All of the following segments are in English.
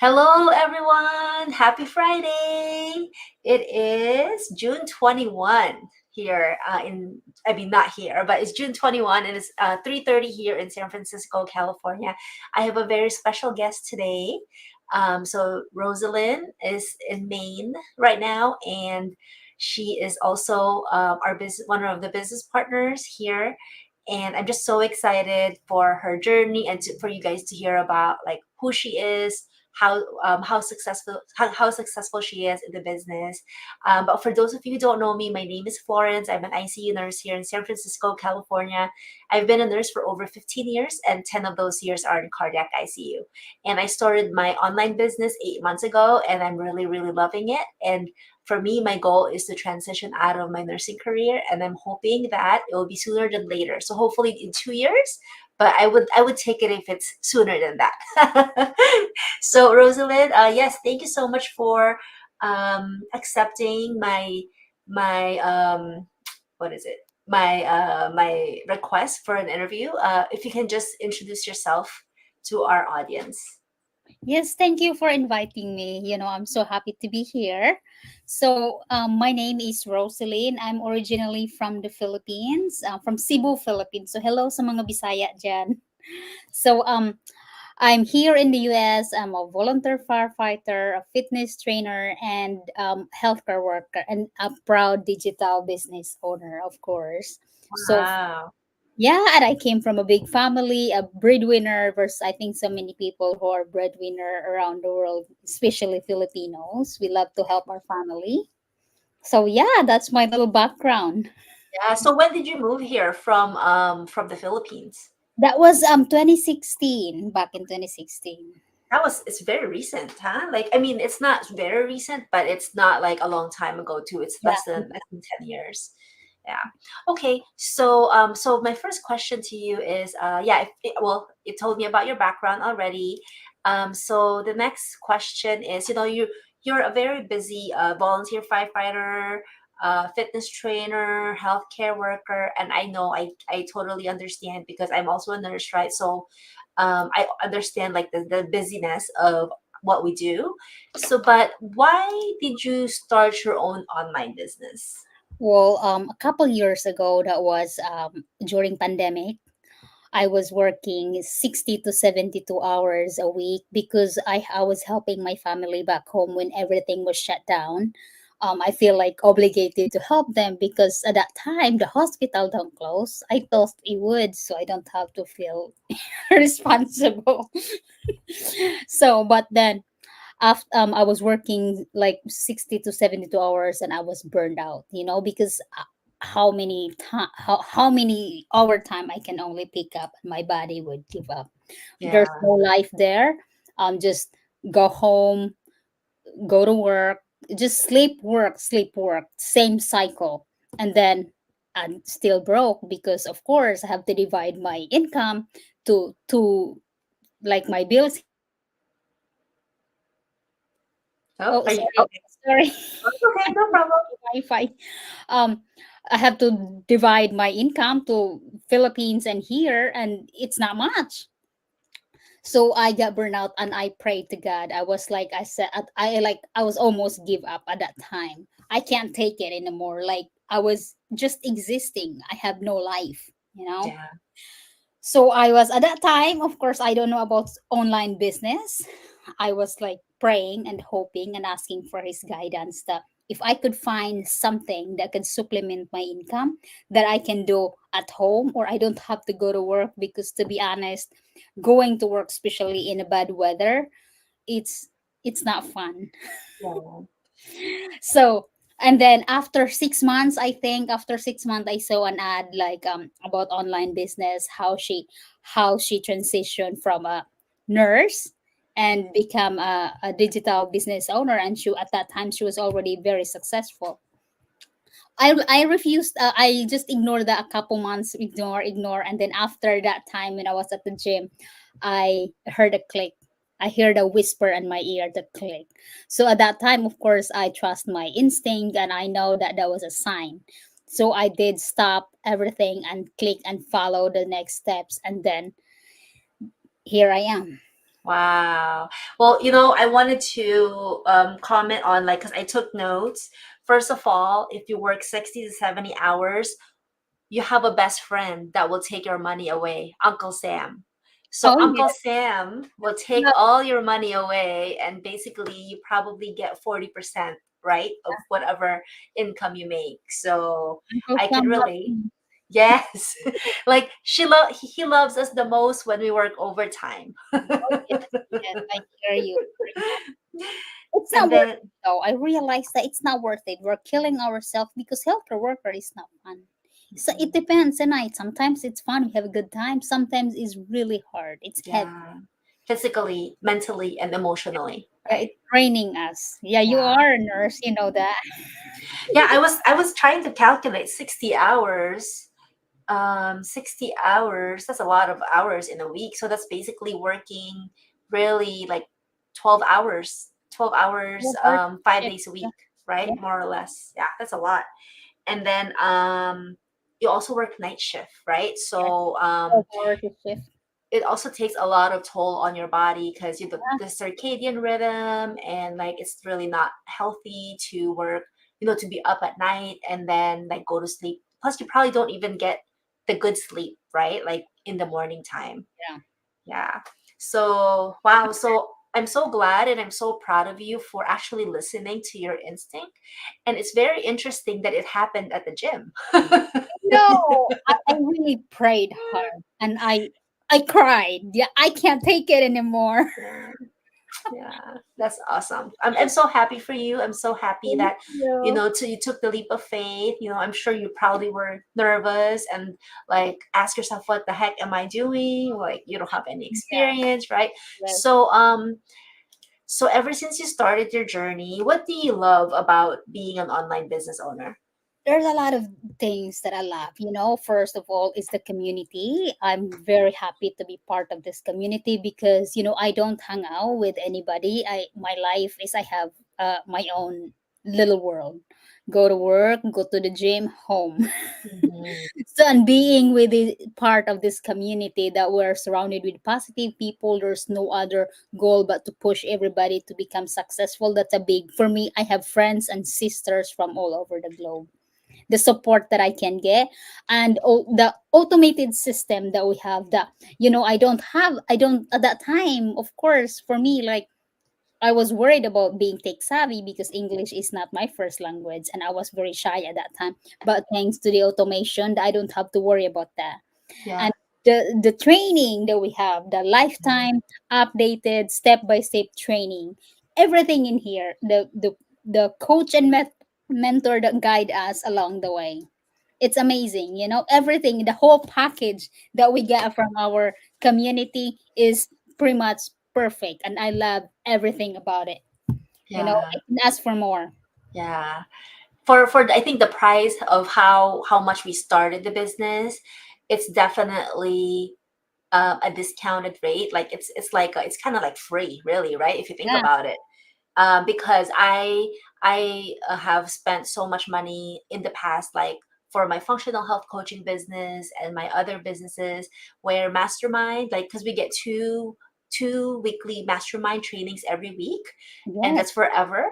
Hello, everyone. Happy Friday. It is June 21 here I mean, not here, but it's June 21 and it's 3:30 here in San Francisco, California. I have a very special guest today. So Rosalind is in Maine right now, and she is also our business, one of the business partners here. And I'm just so excited for her journey and for you guys to hear about like who she is, how successful she is in the business. But for those of you who don't know me, my name is Florence. I'm an ICU nurse here in San Francisco, California. I've been a nurse for over 15 years, and 10 of those years are in cardiac ICU. And I started my online business 8 months ago, and I'm really, really loving it. And for me, my goal is to transition out of my nursing career, and I'm hoping that it will be sooner than later. So hopefully in 2 years, but I would take it if it's sooner than that. So Rosalind, yes, thank you so much for accepting my what is it? My request for an interview. If you can just introduce yourself to our audience. Yes, thank you for inviting me. I'm so happy to be here. My name is Rosaline. I'm originally from the Philippines, from Cebu, Philippines. So, hello sa mga Bisaya dyan. So, I'm here in the US. I'm a volunteer firefighter, a fitness trainer, and healthcare worker, and a proud digital business owner, of course. So, Wow. yeah, and I came from a big family, a breadwinner versus I think so many people who are breadwinner around the world, especially Filipinos. We love to help our family. So yeah, that's my little background. Yeah. So when did you move here from the Philippines? That was 2016, back in 2016. It's very recent, huh? Like, I mean, it's not very recent, but it's not like a long time ago too. It's Yeah. less than 10 years. Yeah. Okay. So my first question to you is, yeah, well, you told me about your background already. So the next question is, you're a very busy volunteer firefighter, fitness trainer, healthcare worker, and I know I totally understand because I'm also a nurse, right? So I understand like the busyness of what we do. So, but why did you start your own online business? Well, a couple years ago, that was during pandemic. I was working 60 to 72 hours a week because I was helping my family back home when everything was shut down. I feel like obligated to help them because at that time the hospital don't close. I thought it would, so I don't have to feel responsible. But then after I was working like 60 to 72 hours and I was burned out, because how many overtime I can only pick up and my body would give up. There's Yeah. no life there. Just go home, go to work, just sleep work, same cycle. And then I'm still broke because of course I have to divide my income to like my bills here and Oh, oh are you sorry, okay? sorry. Okay, no problem. Wi-Fi. Um, I have to divide my income to Philippines and here, and it's not much. So I got burnout, and I prayed to God. I was like, I was almost give up at that time. I can't take it anymore. Like I was just existing. I have no life. Yeah. So I was at that time, of course, I don't know about online business. I was like praying and hoping and asking for his guidance that if I could find something that could supplement my income that I can do at home or I don't have to go to work because to be honest, going to work especially in a bad weather, it's it's not fun. Yeah. So and then after 6 months, I think after 6 months I saw an ad like about online business, how she transitioned from a nurse and become a digital business owner, and she at that time she was already very successful. I refused. I just ignored that a couple months, ignore, and then after that time when I was at the gym, I heard a click. I heard a whisper in my ear, the click. So at that time, of course, I trust my instinct, and I know that that was a sign. So I did stop everything and click and follow the next steps, and then here I am. Wow. Well, I wanted to comment on, like, because I took notes. First of all, if you work 60 to 70 hours, you have a best friend that will take your money away, Uncle Sam. So Oh Uncle yes, Sam will take no, all your money away, and basically you probably get 40%, right, of whatever income you make. So Uncle I can Sam loves relate. me. Yes. Like he loves us the most when we work overtime. Oh yes, yes, I hear you very much. It's not And worth then it though. I realize that it's not worth it. We're killing ourselves because healthcare worker is not fun. So it depends the night. Sometimes it's fun, we have a good time. Sometimes it's really hard. It's heavy. yeah, physically, mentally, and emotionally, Yeah, right? it's draining us. Yeah, you Yeah. are a nurse, you know that. Yeah, I was trying to calculate 60 hours. 60 hours, that's a lot of hours in a week. So that's basically working really like 12 hours, 12 hours, Well, hard 5 days a shift. week, right? Yeah, More or less. Yeah, that's a lot. And then you also work night shift, right? yeah. So 12 hours a shift. it also takes a lot of toll on your body because Yeah, the circadian rhythm, and like it's really not healthy to work, to be up at night and then like go to sleep. Plus you probably don't even get the good sleep, right? Like in the morning time. yeah. Yeah. So wow, so I'm so glad and I'm so proud of you for actually listening to your instinct, and it's very interesting that it happened at the gym. No, I really prayed hard and I cried. Yeah, I can't take it anymore. Yeah. Yeah, that's awesome. I'm so happy for you. I'm so happy Thank that, you. you took the leap of faith. I'm sure you probably were nervous and like ask yourself, what the heck am I doing? Like you don't have any Yeah, experience, right? yes. So ever since you started your journey, what do you love about being an online business owner? There's a lot of things that I love. First of all, is the community. I'm very happy to be part of this community because I don't hang out with anybody. My life is I have my own little world. Go to work, go to the gym, home. Hmm. So, and being with the part of this community that we're surrounded with positive people, there's no other goal but to push everybody to become successful. That's a big for me. I have friends and sisters from all over the globe. The support that I can get, and the automated system that we have, that I don't at that time, of course, for me, like, I was worried about being tech savvy because English is not my first language and I was very shy at that time. But thanks to the automation, I don't have to worry about that. Yeah. And the training that we have, the lifetime updated step by step training, everything in here, the coach and mentor that guide us along the way. It's amazing, everything, the whole package that we get from our community is pretty much perfect, and I love everything about it. Yeah. I can ask for more. Yeah. For I think the price of how much we started the business, it's definitely a discounted rate. Like it's kind of like free, really, right? If you think Yeah, about it, because I have spent so much money in the past, like for my functional health coaching business and my other businesses, where mastermind, like because we get two weekly mastermind trainings every week, and yes, that's forever.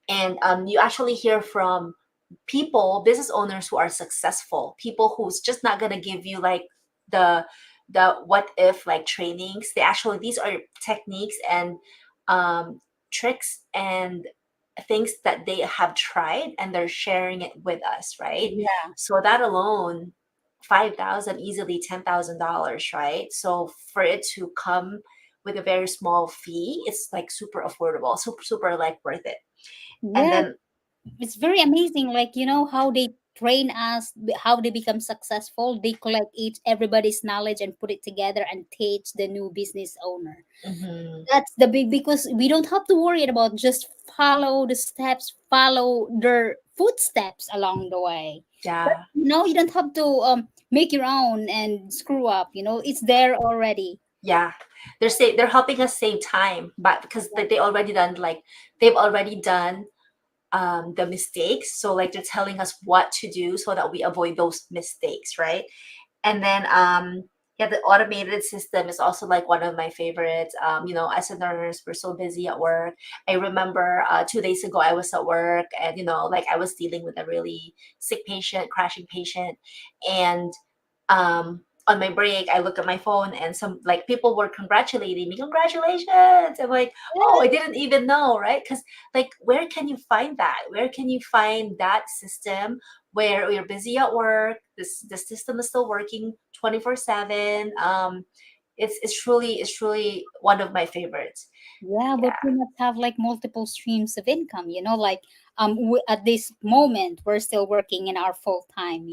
And you actually hear from people, business owners who are successful, people who's just not gonna give you like the what if like trainings. They actually, these are techniques and tricks and things that they have tried and they're sharing it with us, right? yeah, So that alone, 5,000, easily $10,000, right? So for it to come with a very small fee, it's like super affordable, super like worth it. And yeah. then It's very amazing, like, how they train us, how they become successful. They collect each everybody's knowledge and put it together and teach the new business owner. mhm, That's the big, because we don't have to worry about, just follow the steps, follow their footsteps along the way. But yeah. you don't have to make your own and screw up. It's there already. Yeah, they're helping us save time, but because they already done, like they've already done the mistakes. So like they're telling us what to do so that we avoid those mistakes, right? And then Yeah, the automated system is also like one of my favorites. As a nurse, we're so busy at work. I remember 2 days ago, I was at work and, like I was dealing with a really sick patient, crashing patient. And on my break, I look at my phone and some like people were congratulating me. Congratulations. I'm like, oh, I didn't even know, right? Because like, where can you find that? Where can you find that system where you're busy at work? The system is still working 24/7. It's truly one of my favorites. Yeah, we Yeah. pretty much have like multiple streams of income, like at this moment we're still working in our full time.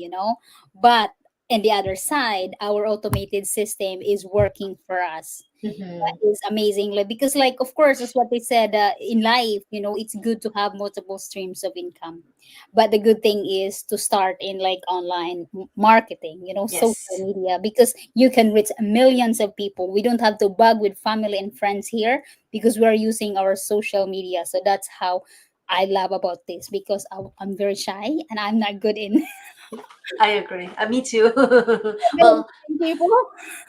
But on the other side, our automated system is working for us. Hmm. That is amazing, like, because like of course as what they said, in life, it's good to have multiple streams of income, but the good thing is to start in like online marketing, social Yes. media, because you can reach millions of people. We don't have to bug with family and friends here because we are using our social media. So that's how I love about this, because I'm very shy and I'm not good in I agree. Me too. Well, meeting people.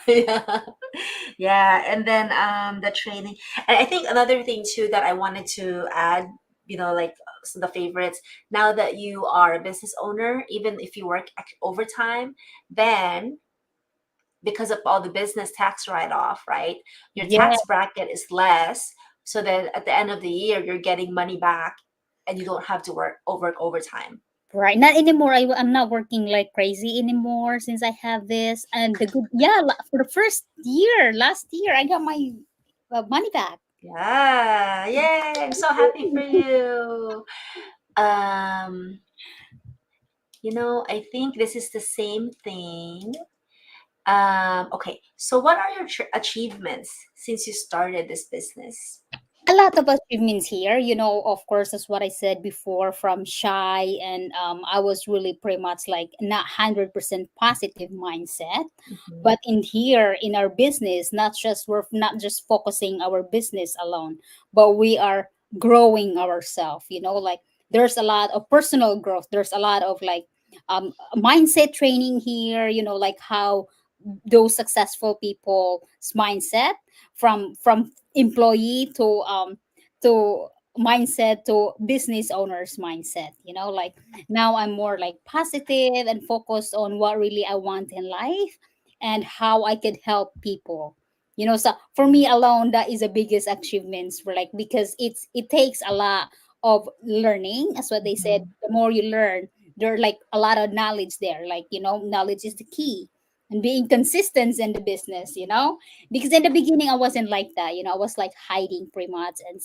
yeah. Yeah, and then the training. And I think another thing too that I wanted to add, like the favorites, now that you are a business owner, even if you work overtime, then because of all the business tax write-off, right? Your Yeah, tax bracket is less, so that at the end of the year you're getting money back and you don't have to work overtime. right. Not anymore. I'm not working like crazy anymore since I have this. And the good, yeah, for the first year, last year, I got my money back. Yeah, yay! I'm so happy for you. Um, I think this is the same thing. Okay, so what are your achievements since you started this business? A lot of achievements here, of course, as what I said before, from shy, and I was really pretty much like not 100% positive mindset. Mhm. But in here in our business, we're not just focusing our business alone, but we are growing ourselves, like there's a lot of personal growth, there's a lot of like mindset training here, like how those successful people's mindset, from employee to mindset to business owners mindset, like now I'm more like positive and focused on what really I want in life and how I could help people. So for me alone, that is the biggest achievements, for like, because it takes a lot of learning, as what they said. Mhm. The more you learn, there are like a lot of knowledge there, like, knowledge is the key, and being consistent in the business, because in the beginning I wasn't like that. I was like hiding pretty much, and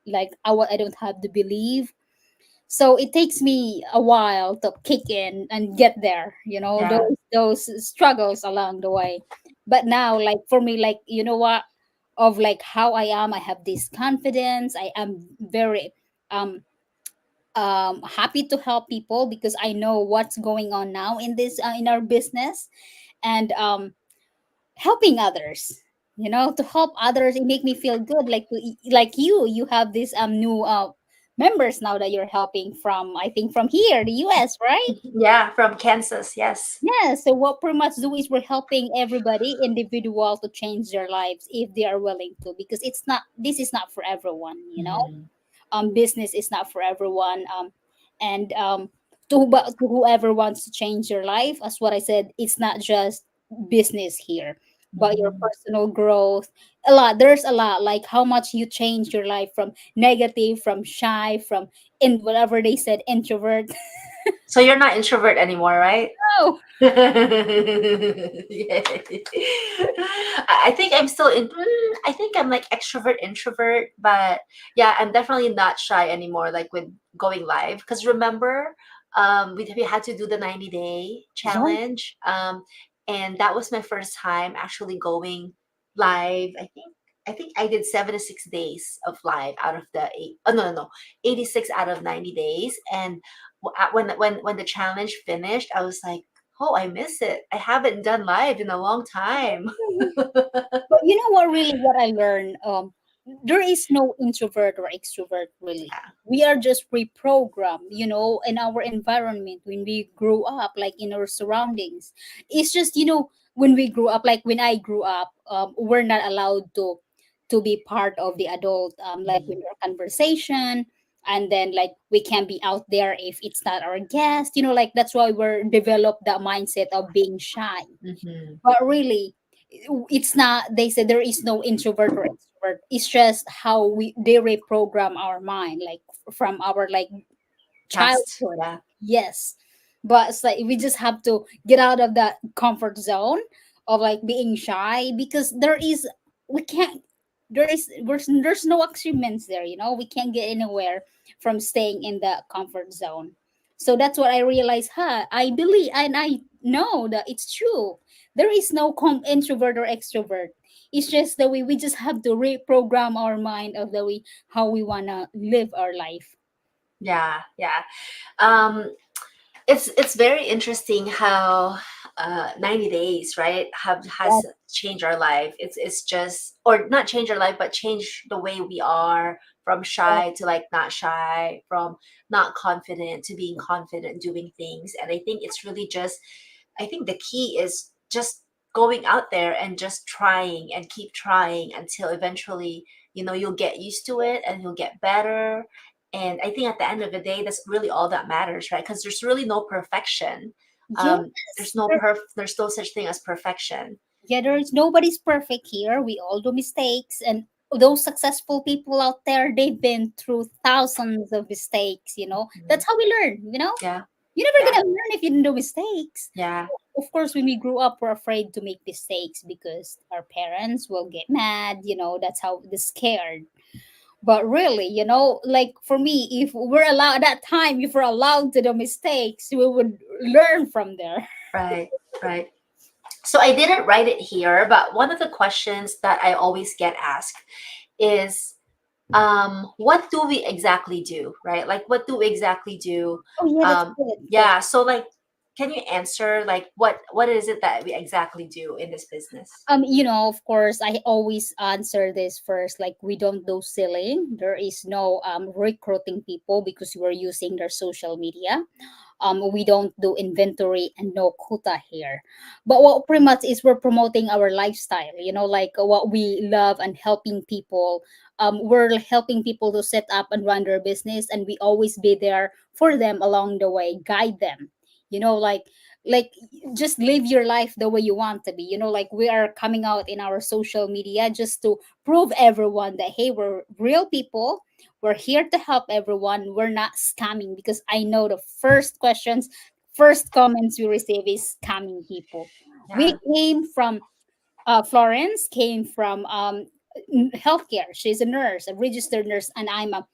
like I don't have the belief. So it takes me a while to kick in and get there, Yeah. those struggles along the way. But now, like for me, like, what, of like how I am, I have this confidence. I am very um happy to help people because I know what's going on now in this in our business. And helping others, to help others, it make me feel good, like like you have this new members now that you're helping from, I think, from here, the US, right? Yeah, from Kansas, yes. Yeah, so what pretty much do is we're helping everybody individual to change their lives if they are willing to, because this is not for everyone, Mhm. business is not for everyone. And to whoever wants to change your life, as what I said, it's not just business here, but your Mhm. personal growth. A lot, there's a lot, like how much you change your life from negative, from shy, from in whatever they said, introvert. So you're not introvert anymore, right? Oh, Yay. I think I'm still I think I'm like extrovert, introvert, but yeah, I'm definitely not shy anymore, like with going live. Because remember, we had to do the 90-day yeah. challenge. And that was my first time actually going live. I think I did 76 days of live out of the eight. Oh, no, no, no, 86 out of 90 days. And when the challenge finished, I was like, oh, I miss it. I haven't done live in a long time. But you know what, really, what I learned, there is no introvert or extrovert, really. Yeah. We are just reprogrammed, in our environment when we grew up, like in our surroundings. It's just, when we grew up, like when I grew up, we're not allowed to be part of the adult, like Mhm. with our conversation, and then like we can't be out there if it's not our guest, like that's why we're developed that mindset of being shy. Mhm. But really, it's not, they say there is no introvert or extrovert, it's just how they reprogram our mind, like from our like Past. childhood. Yeah. Yes. But it's like we just have to get out of that comfort zone of like being shy, because there is, we can't, there's no achievements there, we can't get anywhere from staying in the comfort zone. So that's what I realized, I believe and I know that it's true. There is no introvert or extrovert. It's just the way we just have to reprogram our mind of the way how we wanna live our life. Yeah. Yeah. Um, it's very interesting how 90 days, right, have has changed our life. It's just, or not change our life, but change the way we are, from shy to like not shy, from not confident to being confident doing things. And I think it's really just, I think the key is just going out there and just trying and keep trying until eventually, you'll get used to it and you'll get better. And I think at the end of the day, that's really all that matters, right? Because there's really no perfection. There's Yes. no there's no such thing as perfection. Yeah, there is, nobody's perfect here. We all do mistakes, and those successful people out there, they've been through thousands of mistakes. Mhm. That's how we learn. Yeah, You're never yeah, gonna learn if you didn't do mistakes. yeah, Of course, when we grew up, we're afraid to make mistakes because our parents will get mad. That's how they're scared. But really, like for me, if we're allowed that time, if we're allowed to do mistakes, we would learn from there. right, right. So I didn't write it here, but one of the questions that I always get asked is, what do we exactly do, right? Like, what do we exactly do? Oh yeah, that's Um, good question. yeah. So like, can you answer like what is it that we exactly do in this business? Of course, I always answer this first. Like, we don't do selling. There is no recruiting people because we're using their social media. We don't do inventory and no quota here. But what pretty much is, we're promoting our lifestyle. Like what we love and helping people. We're helping people to set up and run their business, and we always be there for them along the way, guide them. Like just live your life the way you want to be. Like we are coming out in our social media just to prove everyone that, hey, we're real people, we're here to help everyone, we're not scamming, because I know the first comments we receive is scamming people. We Yeah, came from Florence came from healthcare. She's a nurse, a registered nurse, and I'm a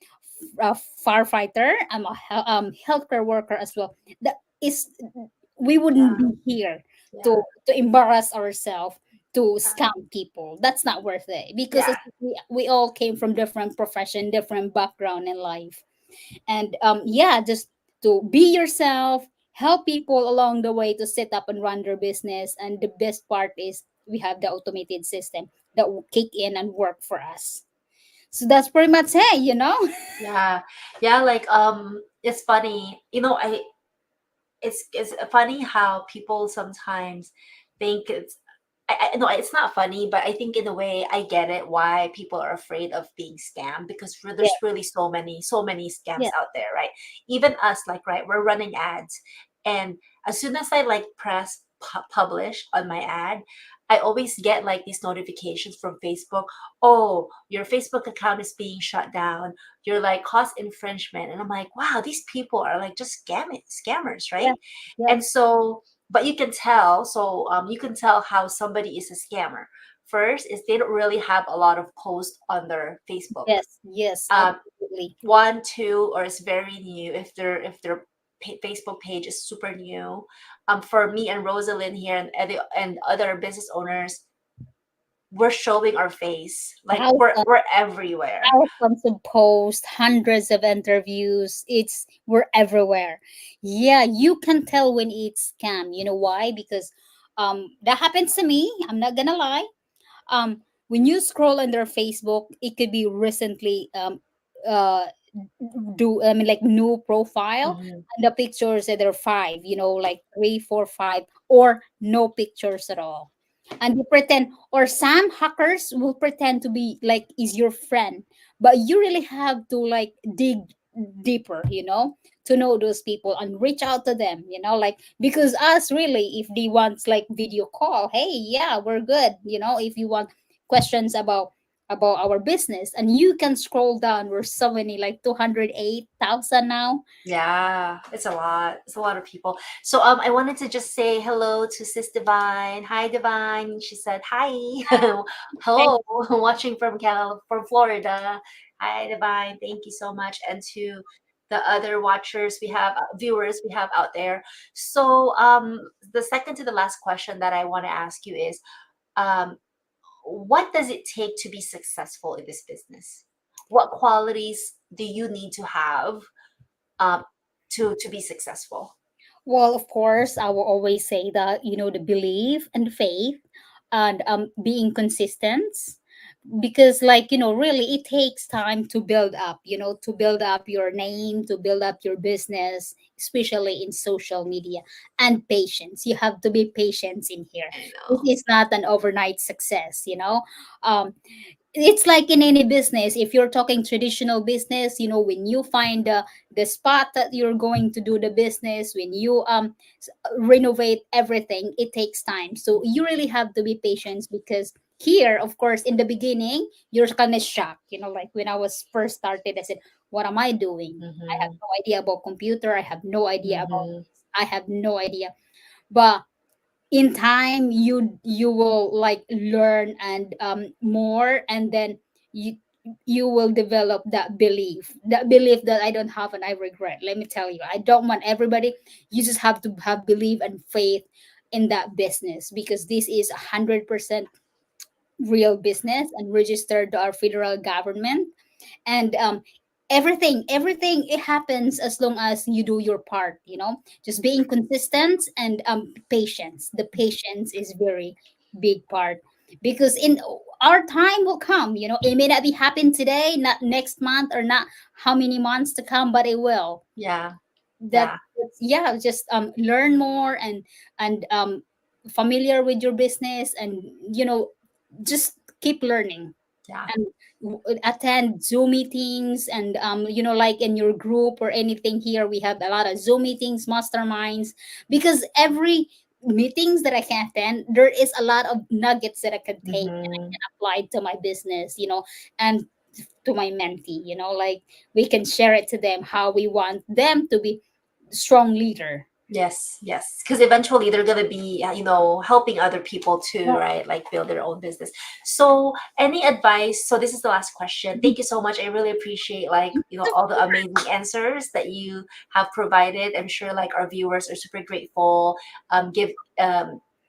firefighter. I'm a healthcare worker as well. That is, we wouldn't yeah, be here yeah, to embarrass ourselves to yeah, scam people. That's not worth it, because yeah, we all came from different profession, different background in life. And yeah, just to be yourself, help people along the way to set up and run their business. And the best part is we have the automated system that will kick in and work for us. So that's pretty much it. yeah, yeah. Like, it's funny, it's funny how people sometimes think it's, no, it's not funny, but I think in a way I get it why people are afraid of being scammed, because Yeah, there's really so many scams yeah, out there, right? Even us, like, right, we're running ads, and as soon as I like press publish on my ad, I always get like these notifications from Facebook. Oh, your Facebook account is being shut down. You're like cost infringement, and I'm like, wow, these people are like just scammers, yeah, right? yeah. And so, but you can tell, so you can tell how somebody is a scammer. First is they don't really have a lot of posts on their Facebook. Yes, yes, Um, absolutely. one, two, or it's very new. If their Facebook page is super new. For me and Rosalind here and other business owners, we're showing our face. Like Thousands, we're everywhere. thousands of posts, hundreds of interviews. We're everywhere. Yeah, you can tell when it's scam. You know why? Because that happens to me. I'm not gonna lie. When you scroll on their Facebook, it could be recently do I mean like new profile, Mhm. and the pictures that are five, like three, four, five, or no pictures at all. And you pretend, or some hackers will pretend to be like is your friend, but you really have to like dig deeper, to know those people and reach out to them, like because us really, if they want like video call, hey, yeah, we're good, if you want questions about our business, and you can scroll down, we're so many, like 208,000 now. Yeah, it's a lot. It's a lot of people. So I wanted to just say hello to Sis Divine. Hi Divine. She said hi. Thank Hello, watching from from Florida. Hi Divine. Thank you so much. And to the other watchers we have, viewers we have out there. So the second to the last question that I want to ask you is um what does it take to be successful in this business? What qualities do you need to have um, to be successful? Well, of course, I will always say that, the belief and faith, and being consistent, because like, really it takes time to build up, to build up your name, to build up your business, especially in social media. And patience, you have to be patient in here. I This know. is not an overnight success, um it's like in any business. If you're talking traditional business, when you find the spot that you're going to do the business, when you renovate everything, it takes time, so you really have to be patient. Because here, of course, in the beginning, you're kind of shocked, like when I was first started, I said, what am I doing? I have Mhm, no idea about computer, I have no idea about mhm. this, I have no idea. But in time, you will like learn and more, and then you will develop that belief that I don't have and I regret. Let me tell you, I don't want everybody. You just have to have belief and faith in that business, because this is 100% real business and registered to our federal government. And everything it happens as long as you do your part, just being consistent, and patience. The patience is very big part, because in our time will come, it may not be happen today, not next month, or not how many months to come, but it will. Yeah, that yeah, yeah, just learn more, and familiar with your business, and just keep learning, yeah. and attend Zoom meetings, and like in your group or anything. Here we have a lot of Zoom meetings, masterminds, because every meetings that I can attend, there is a lot of nuggets that I can take and I Mhm. can apply to my business, and to my mentee, like we can share it to them how we want them to be strong leader. Yes, yes. Because eventually they're gonna be, helping other people too, Yeah. right? Like build their own business. So, any advice? So this is the last question. Thank you so much. I really appreciate like, all the amazing answers that you have provided. I'm sure like our viewers are super grateful. Give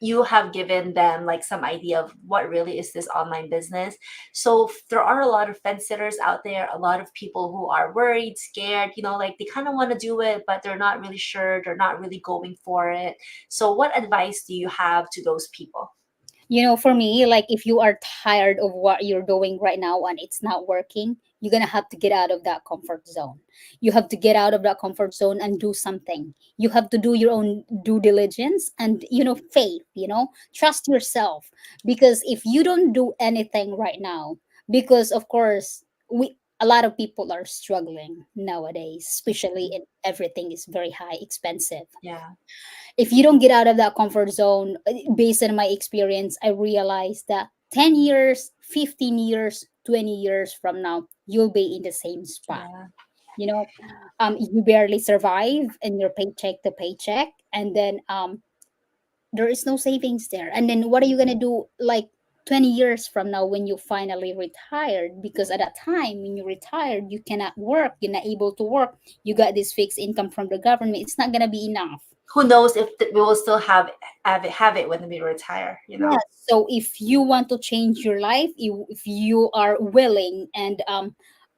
you have given them like some idea of what really is this online business. So there are a lot of fence sitters out there, a lot of people who are worried, scared, like they kind of want to do it, but they're not really sure, they're not really going for it. So what advice do you have to those people? For me, like if you are tired of what you're doing right now and it's not working, you're gonna have to get out of that comfort zone. You have to get out of that comfort zone and do something. You have to do your own due diligence and faith, trust yourself. Because if you don't do anything right now, because of course we a lot of people are struggling nowadays, especially in everything is very high, expensive. Yeah, If you don't get out of that comfort zone, based on my experience, I realized that 10 years, 15 years, 20 years from now, you'll be in the same spot. yeah, You know, you barely survive and your paycheck to paycheck, and then there is no savings there. And then what are you gonna do like 20 years from now when you finally retired? Because at that time when you retired, you cannot work, you're not able to work, you got this fixed income from the government, it's not gonna be enough. who knows if we will still have it when we retire. Yes. So if you want to change your life, if you are willing and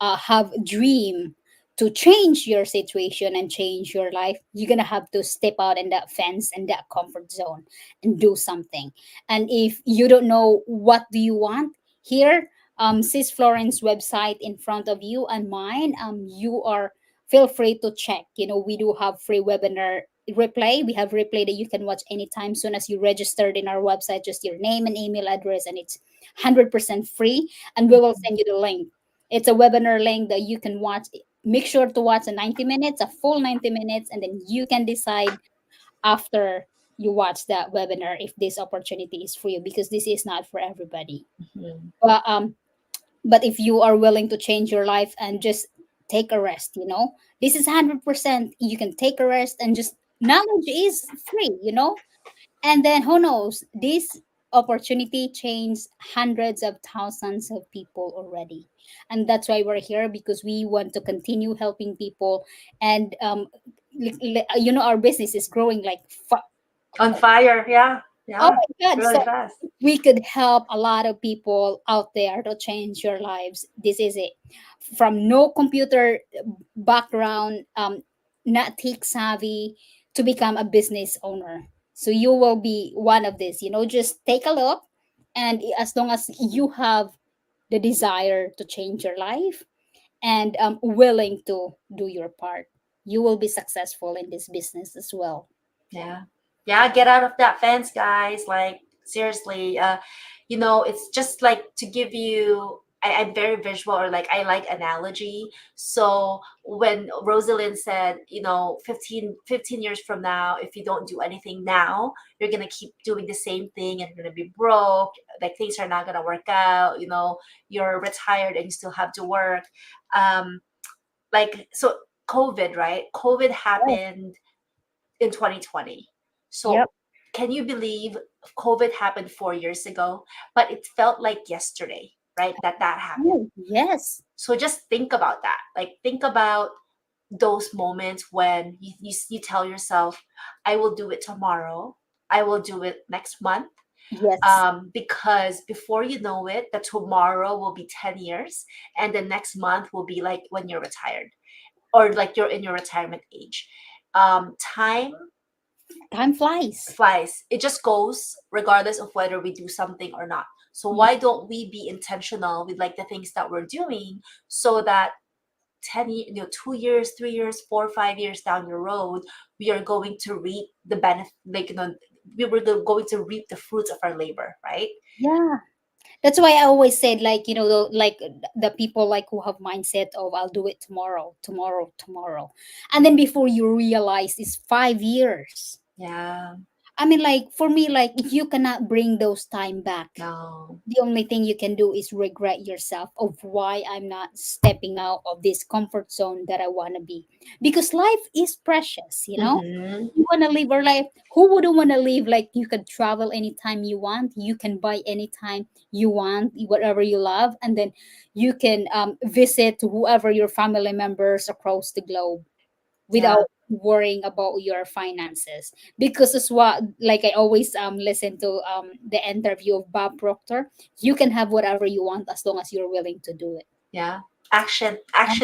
have dream to change your situation and change your life, you're gonna have to step out in that fence and that comfort zone and do something. And if you don't know what do you want here, Sis Florence website in front of you and mine, you are feel free to check. You know, we do have free webinar replay. We have replay that you can watch anytime soon as you registered in our website, just your name and email address, and it's 100% free. And we will Mhm. send you the link. It's a webinar link that you can watch. Make sure to watch a 90 minutes, a full 90 minutes, and then you can decide after you watch that webinar if this opportunity is for you, because this is not for everybody. Mhm. But if you are willing to change your life and just take a rest, you know, this is 100%, you can take a rest and just knowledge is free, you know. And then who knows, this opportunity changed hundreds of thousands of people already. And that's why we're here, because we want to continue helping people. And you know, our business is growing like On fire, yeah, oh yeah, my god. really So fast. we could help a lot of people out there to change your lives. This is it. From no computer background, not tech savvy, to become a business owner. So you will be one of this. You know, just take a look, and as long as you have the desire to change your life and willing to do your part, you will be successful in this business as well. Yeah. Yeah, get out of that fence, guys. Like, seriously, it's just like to give you, I'm very visual, or like I like analogy. So when Rosalind said, 15 years from now, if you don't do anything now, you're gonna keep doing the same thing and you're gonna be broke, like things are not gonna work out, you're retired and you still have to work. Um, like so COVID, right? COVID Yes. happened in 2020. Yep. So can you believe COVID happened 4 years ago, but it felt like yesterday, right? That happened. Oh, yes. So just think about that. Like think about those moments when you tell yourself, I will do it tomorrow. I will do it next month. Yes. Because before you know it, the tomorrow will be 10 years and the next month will be like when you're retired or like you're in your retirement age. Time Time flies. flies. It just goes regardless of whether we do something or not. So Ye- why don't we be intentional with like the things that we're doing so that 10 years, 2 years, 3 years, 4 or 5 years down the road, we are going to reap the benefit, like, we were going to reap the fruits of our labor, right? Yeah. That's why I always said, like, you know, like the people like who have mindset of I'll do it tomorrow, tomorrow, tomorrow. And then before you realize it's 5 years. Yeah, I mean, like for me, like you cannot bring those time back. no. The only thing you can do is regret yourself of why I'm not stepping out of this comfort zone that I want to be. Because life is precious, you know? Mm-hmm. You want to live our life. Who wouldn't want to live like you can travel anytime you want? You can buy anytime you want, whatever you love. And then you can visit whoever your family members across the globe Yeah, without worrying about your finances, because it's what, like I always listen to the interview of Bob Proctor. You can have whatever you want as long as you're willing to do it. yeah. Action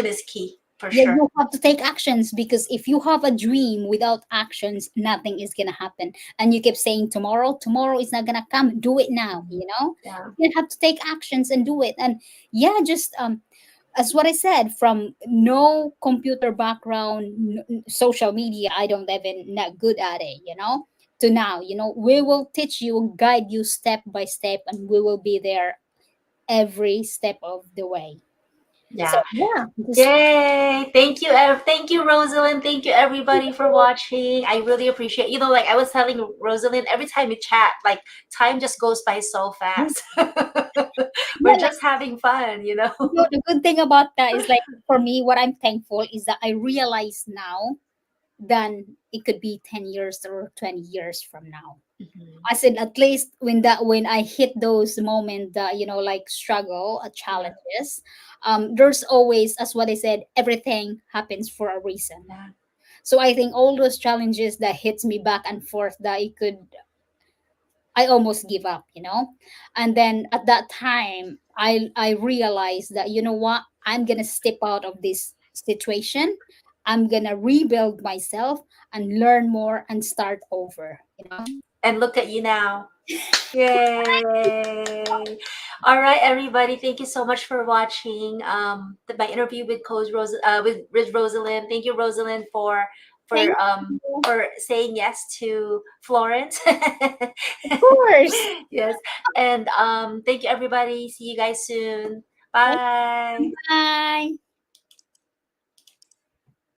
is key for Yeah, sure. you have to take actions, because if you have a dream without actions, nothing is gonna happen. And you keep saying tomorrow, tomorrow is not gonna come. Do it now, Mhm. you know? Yeah, You have to take actions and do it. And yeah, just as what I said, from no computer background, social media, I don't even not good at it, you know, to now, you know, we will teach you, guide you step by step, and we will be there every step of the way. So yeah. yeah, just Yay! Thank you, thank you, Rosalind. Thank you, everybody, for watching. I really appreciate. Like I was telling Rosalind, every time we chat, like time just goes by so fast. We're yeah, like, just having fun. you know, the good thing about that is, like, for me, what I'm thankful is that I realize now than it could be 10 years or 20 years from now. Mhm. I said at least when I hit those moments that, you know, like struggle, Yeah, challenges, there's always, as what I said, everything happens for a reason. yeah, So I think all those challenges that hits me back and forth, that I almost give up, you know. And then at that time, I realized that, you know what, I'm gonna step out of this situation. I'm gonna rebuild myself and learn more and start over, you know. and look at you now. Yay! All right, everybody. Thank you so much for watching my interview with with Rosalind. Thank you, Rosalind, Thank you. for saying yes to Florence. Of course. Yes, and thank you, everybody. See you guys soon. Thank Bye. you. Bye.